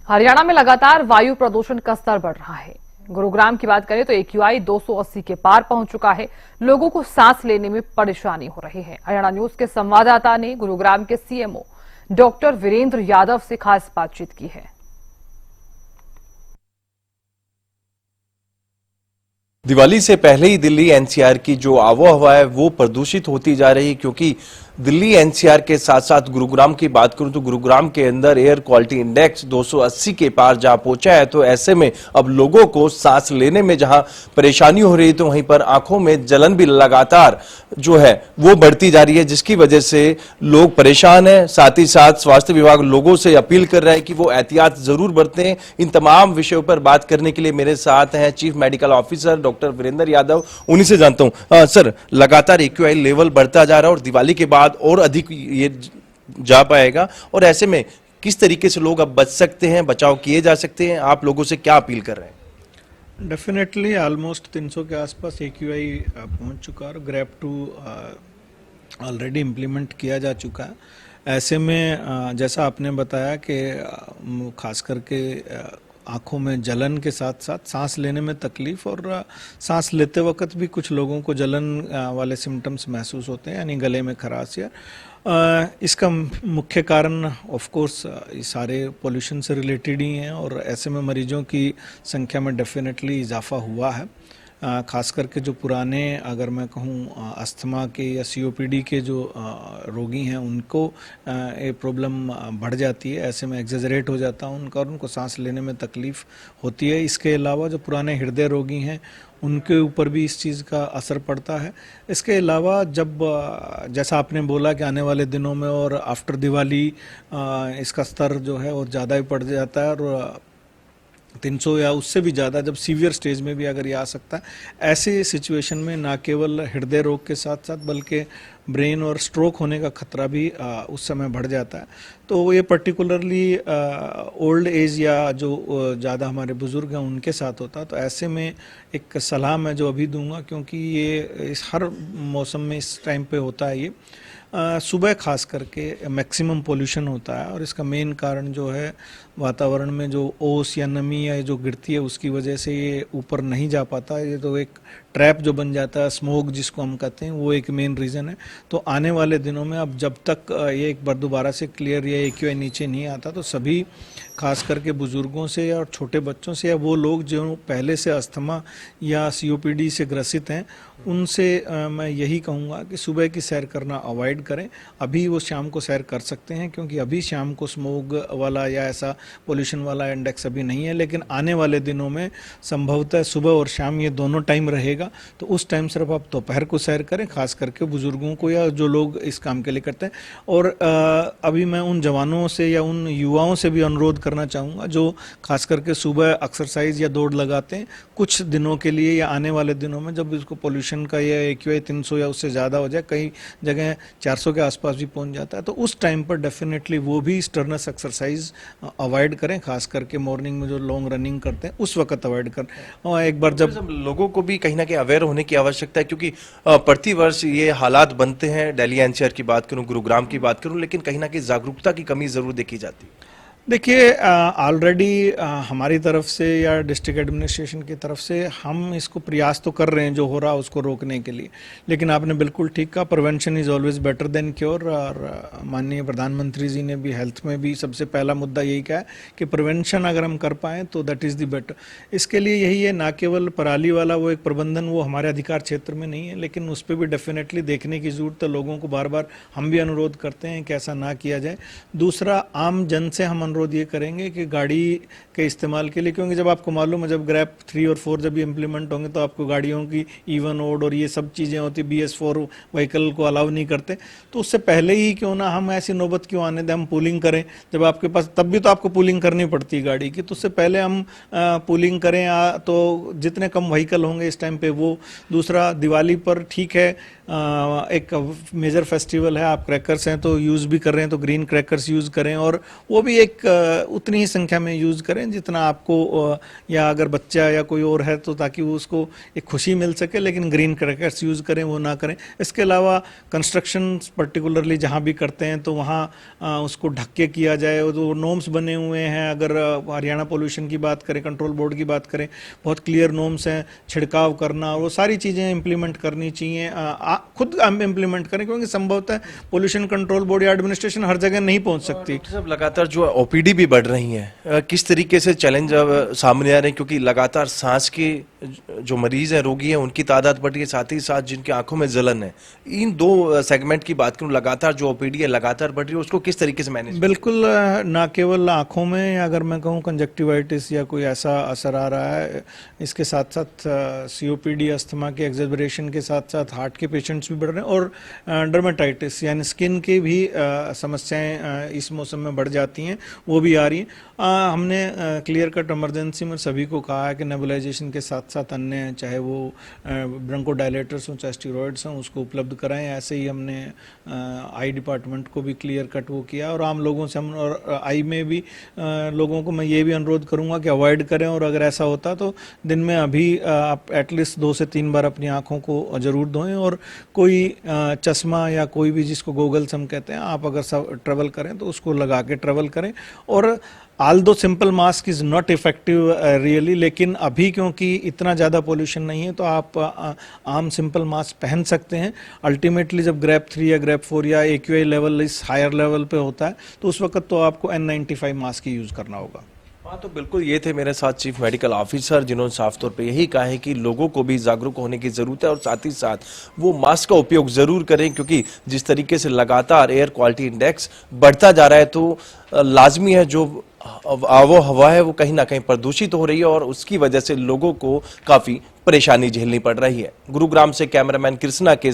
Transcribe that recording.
हरियाणा में लगातार वायु प्रदूषण का स्तर बढ़ रहा है। गुरुग्राम की बात करें तो AQI 280 के पार पहुंच चुका है। लोगों को सांस लेने में परेशानी हो रही है। हरियाणा न्यूज के संवाददाता ने गुरुग्राम के CMO डॉक्टर वीरेंद्र यादव से खास बातचीत की है। दिवाली से पहले ही दिल्ली NCR की जो आबोहवा है वो प्रदूषित होती जा रही है, क्योंकि दिल्ली NCR के साथ साथ गुरुग्राम की बात करूं तो गुरुग्राम के अंदर एयर क्वालिटी इंडेक्स 280 के पार जहां पहुंचा है। तो ऐसे में अब लोगों को सांस लेने में जहां परेशानी हो रही है तो वहीं पर आंखों में जलन भी लगातार जो है वो बढ़ती जा रही है, जिसकी वजह से लोग परेशान हैं। साथ ही साथ स्वास्थ्य विभाग लोगों से अपील कर रहा है कि वो एहतियात जरूर बरतें। इन तमाम विषयों पर बात करने के लिए मेरे साथ हैं chief medical officer doctor Virendra Yadav. उन्हीं से जानता हूं सर, लगातार AQI लेवल बढ़ता जा रहा है और दिवाली के बाद और अधिक ये जा पाएगा, और ऐसे में किस तरीके से लोग अब बच सकते हैं, बचाव किए जा सकते हैं, आप लोगों से क्या अपील कर रहे हैं? डेफिनेटली ऑलमोस्ट 300 के आसपास AQI पहुंच चुका है और ग्रैप 2 ऑलरेडी इम्प्लीमेंट किया जा चुका है। ऐसे में जैसा आपने बताया कि खास करके आँखों में जलन के साथ साथ सांस लेने में तकलीफ और सांस लेते वक्त भी कुछ लोगों को जलन वाले सिम्टम्स महसूस होते हैं, यानी गले में खराश या इसका मुख्य कारण ऑफ कोर्स सारे पोल्यूशन से रिलेटेड ही हैं और ऐसे में मरीजों की संख्या में डेफिनेटली इजाफा हुआ है। खास करके जो पुराने, अगर मैं कहूँ अस्थमा के या COPD के जो रोगी हैं उनको ये प्रॉब्लम बढ़ जाती है। ऐसे में एग्जेजरेट हो जाता है उनका और उनको सांस लेने में तकलीफ होती है। इसके अलावा जो पुराने हृदय रोगी हैं उनके ऊपर भी इस चीज़ का असर पड़ता है। इसके अलावा जब जैसा आपने बोला कि आने वाले दिनों में और आफ्टर दिवाली इसका स्तर जो है और ज़्यादा ही बढ़ जाता है और 300 या उससे भी ज़्यादा जब सीवियर स्टेज में भी अगर ये आ सकता है। ऐसे सिचुएशन में ना केवल हृदय रोग के साथ साथ बल्कि ब्रेन और स्ट्रोक होने का खतरा भी उस समय बढ़ जाता है। तो ये पर्टिकुलरली ओल्ड एज या जो ज़्यादा हमारे बुज़ुर्ग हैं उनके साथ होता है। तो ऐसे में एक सलाह मैं जो अभी दूंगा, क्योंकि ये इस हर मौसम में इस टाइम पे होता है, ये सुबह खास करके मैक्सिमम पोल्यूशन होता है और इसका मेन कारण जो है वातावरण में जो ओस या नमी या जो गिरती है उसकी वजह से ये ऊपर नहीं जा पाता। ये तो एक ट्रैप जो बन जाता है, स्मोक जिसको हम कहते हैं, वो एक मेन रीज़न है। तो आने वाले दिनों में अब जब तक ये एक बार दोबारा से क्लियर या AQI नीचे नहीं आता तो सभी खास करके बुजुर्गों से और छोटे बच्चों से या वो लोग जो पहले से अस्थमा या COPD से ग्रसित हैं उनसे मैं यही कहूँगा कि सुबह की सैर करना अवॉइड करें। अभी वो शाम को सैर कर सकते हैं क्योंकि अभी शाम को स्मोक वाला या ऐसा पोल्यूशन वाला इंडेक्स अभी नहीं है, लेकिन आने वाले दिनों में संभवतः सुबह और शाम ये दोनों टाइम रहेगा। तो उस टाइम सिर्फ आप दोपहर को सैर करें, खास करके बुजुर्गों को या जो लोग इस काम के लिए करते हैं। और अभी मैं उन जवानों से या उन युवाओं से भी अनुरोध करना चाहूँगा जो खास करके सुबह एक्सरसाइज या दौड़ लगाते हैं कुछ दिनों के लिए या आने वाले दिनों में जब इसको पोल्यूशन का या AQI 300 या उससे ज़्यादा हो जाए, कई जगह 400 के आसपास भी पहुंच जाता है, तो उस टाइम पर डेफिनेटली वो भी स्टर्नस एक्सरसाइज अवॉइड करें। खास करके मॉर्निंग में जो लॉन्ग रनिंग करते हैं उस वक्त अवॉइड करें। और एक बार जब लोगों को भी कहीं ना कहीं अवेयर होने की आवश्यकता है, क्योंकि प्रतिवर्ष ये हालात बनते हैं। दिल्ली NCR की बात करूं, गुरुग्राम की बात करूं, लेकिन कहीं ना कहीं जागरूकता की कमी जरूर देखी जाती है। देखिए, ऑलरेडी हमारी तरफ से या डिस्ट्रिक्ट एडमिनिस्ट्रेशन की तरफ से हम इसको प्रयास तो कर रहे हैं जो हो रहा है उसको रोकने के लिए, लेकिन आपने बिल्कुल ठीक कहा, prevention is always better than cure. और माननीय प्रधानमंत्री जी ने भी हेल्थ में भी सबसे पहला मुद्दा यही कहा है कि प्रिवेंशन अगर हम कर पाएँ तो दैट इज़ द बेटर। इसके लिए यही है, ना केवल पराली वाला वो एक प्रबंधन वो हमारे अधिकार क्षेत्र में नहीं है, लेकिन उस पर भी डेफिनेटली देखने की ज़रूरत है। लोगों को बार बार हम भी अनुरोध करते हैं कि ऐसा ना किया जाए। दूसरा, आम जन से हम अनुरोध ये करेंगे कि गाड़ी के इस्तेमाल के लिए, क्योंकि जब आपको मालूम है जब ग्रैप 3 और 4 जब इम्प्लीमेंट होंगे तो आपको गाड़ियों की इवन ओड और ये सब चीज़ें होती, BS4 व्हीकल को अलाउ नहीं करते। तो उससे पहले ही क्यों ना हम ऐसी नौबत क्यों आने दें, हम पूलिंग करें। जब आपके पास, तब भी तो आपको पूलिंग करनी पड़ती है गाड़ी की, तो उससे पहले हम पूलिंग करें। तो जितने कम व्हीकल होंगे इस टाइम पे वो। दूसरा, दिवाली पर ठीक है एक मेजर फेस्टिवल है, आप क्रैकर्स हैं तो यूज़ भी कर रहे हैं तो ग्रीन क्रैकर्स यूज़ करें, और वो भी एक ठीक उतनी ही संख्या में यूज करें जितना आपको या अगर बच्चा या कोई और है तो ताकि वो उसको एक खुशी मिल सके, लेकिन ग्रीन क्रैकर्स यूज करें वो ना करें। इसके अलावा कंस्ट्रक्शन पर्टिकुलरली जहाँ भी करते हैं तो वहाँ उसको ढक के किया जाए। जो नॉर्म्स बने हुए हैं, अगर हरियाणा पोल्यूशन की बात करें, कंट्रोल बोर्ड की बात करें, बहुत क्लियर नॉर्म्स हैं, छिड़काव करना, वो सारी चीज़ें इंप्लीमेंट करनी चाहिए। खुद हम इंप्लीमेंट करें, क्योंकि संभवतः पोल्यूशन कंट्रोल बोर्ड या एडमिनिस्ट्रेशन हर जगह नहीं पहुंच सकती। सब लगातार जो ओपीडी भी बढ़ रही है, किस तरीके से चैलेंज अब सामने आ रहे हैं, क्योंकि लगातार सांस के जो मरीज हैं, रोगी हैं, उनकी तादाद बढ़ रही है, साथ ही साथ जिनकी आंखों में जलन है। इन दो सेगमेंट की बात करूं, लगातार जो ओपीडी है लगातार बढ़ रही है, उसको किस तरीके से मैनेज? बिल्कुल, ना केवल आंखों में, अगर मैं कहूँ कंजक्टिवाइटिस या कोई ऐसा असर आ रहा है, इसके साथ साथ सीओपीडी, अस्थमा के एक्सेलरेशन के साथ साथ हार्ट के पेशेंट्स भी बढ़ रहे हैं, और डर्मेटाइटिस यानी स्किन की भी समस्याएं इस मौसम में बढ़ जाती हैं, वो भी आ रही हैं। हमने क्लियर कट इमरजेंसी में सभी को कहा है कि नेबुलाइजेशन के साथ साथ अन्य, चाहे वो ब्रोंकोडायलेटर्स हों, चाहे स्टेरॉइड्स हों, उसको उपलब्ध कराएं। ऐसे ही हमने आई डिपार्टमेंट को भी क्लियर कट वो किया, और आम लोगों से हम, और आई में भी लोगों को मैं ये भी अनुरोध करूंगा कि अवॉइड करें, और अगर ऐसा होता तो दिन में अभी आप एटलीस्ट 2 से 3 बार अपनी आंखों को जरूर धोएं। और कोई चश्मा या कोई भी, जिसको गोगल्स हम कहते हैं, आप अगर सब ट्रेवल करें तो उसको लगा के ट्रेवल करें। और although simple mask is not effective really, लेकिन अभी क्योंकि इतना ज़्यादा पोल्यूशन नहीं है तो आप आम सिंपल मास्क पहन सकते हैं। अल्टीमेटली जब ग्रेप 3 या ग्रेप 4 या AQI लेवल इस हायर लेवल पे होता है तो उस वक्त तो आपको N95 मास्क ही यूज़ करना होगा। हाँ, तो बिल्कुल ये थे मेरे साथ चीफ मेडिकल ऑफिसर, जिन्होंने साफ तौर पे यही कहा है कि लोगों को भी जागरूक होने की जरूरत है, और साथ ही साथ वो मास्क का उपयोग जरूर करें, क्योंकि जिस तरीके से लगातार एयर क्वालिटी इंडेक्स बढ़ता जा रहा है तो लाजमी है जो आबो हवा है वो कहीं ना कहीं प्रदूषित हो रही है, और उसकी वजह से लोगों को काफी परेशानी झेलनी पड़ रही है। गुरुग्राम से कैमरामैन कृष्णा के